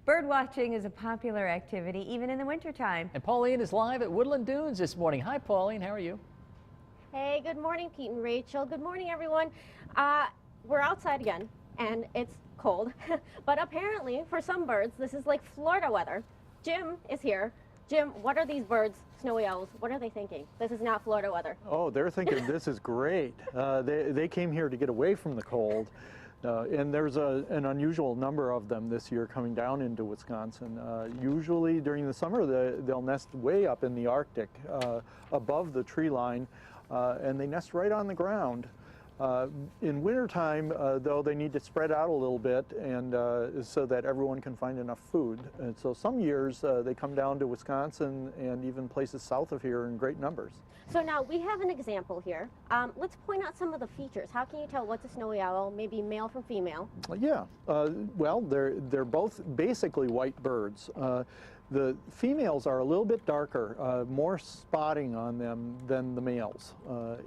Bird watching is a popular activity even in the wintertime. And Pauline is live at Woodland Dunes this morning. Hi, Pauline. How are you? Hey, good morning, Pete and Rachel. Good morning, everyone. We're outside again, and it's cold. But apparently, for some birds, this is like Florida weather. Jim is here. Jim, what are these birds, snowy owls? What are they thinking? This is not Florida weather. Oh, they're thinking this is great. They came here to get away from the cold. And there's an unusual number of them this year coming down into Wisconsin. Usually during the summer, they'll nest way up in the Arctic, above the tree line, and they nest right on the ground. In wintertime, though, they need to spread out a little bit and so that everyone can find enough food. And so some years they come down to Wisconsin and even places south of here in great numbers. So now we have an example here. Let's point out some of the features. How can you tell what's a snowy owl, maybe male from female? Yeah, well, they're both basically white birds. The females are a little bit darker, more spotting on them than the males.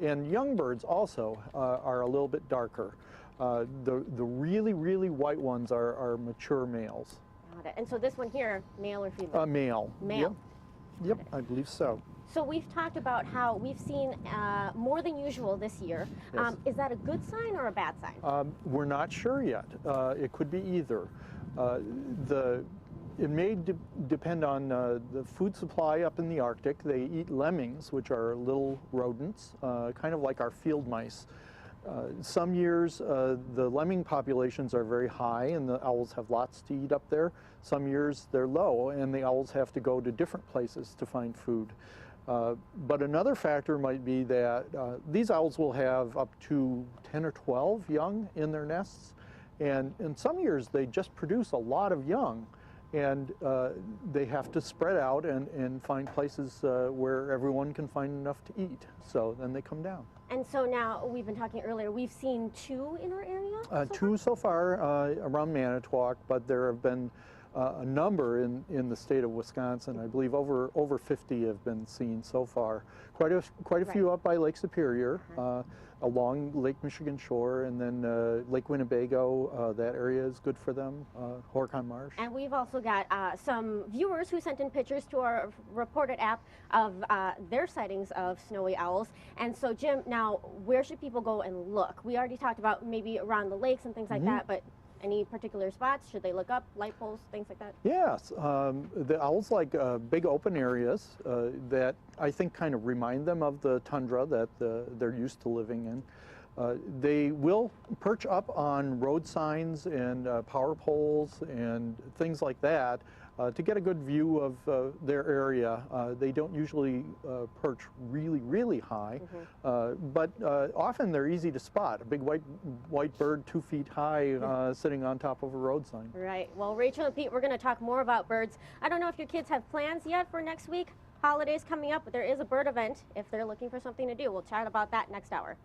And young birds also are a little bit darker. The really, really white ones are mature males. Got it. And so this one here, male or female? Male. Male. Yep, I believe so. So we've talked about how we've seen more than usual this year. Yes. Is that a good sign or a bad sign? We're not sure yet. It could be either. It may depend on the food supply up in the Arctic. They eat lemmings, which are little rodents, kind of like our field mice. Some years the lemming populations are very high and the owls have lots to eat up there. Some years they're low and the owls have to go to different places to find food. But another factor might be that these owls will have up to 10 or 12 young in their nests. And in some years they just produce a lot of young. And they have to spread out and find places where everyone can find enough to eat. So then they come down. And so now, we've been talking earlier, we've seen 2 in our area? Two so far around Manitowoc, but there have been a number in the state of Wisconsin. I believe over 50 have been seen so far. Quite a few up by Lake Superior, along Lake Michigan shore, and then Lake Winnebago. That area is good for them. Horicon Marsh. And we've also got some viewers who sent in pictures to our reported app of their sightings of snowy owls. And so, Jim, now where should people go and look? We already talked about maybe around the lakes and things like that, but any particular spots? Should they look up, light poles, things like that? Yes. The owls like big open areas that I think kind of remind them of the tundra that they're used to living in. They will perch up on road signs and power poles and things like that to get a good view of their area. They don't usually perch really, really high, but often they're easy to spot. A big white bird 2 feet high sitting on top of a road sign. Right. Well, Rachel and Pete, we're going to talk more about birds. I don't know if your kids have plans yet for next week. Holidays coming up, but there is a bird event if they're looking for something to do. We'll chat about that next hour.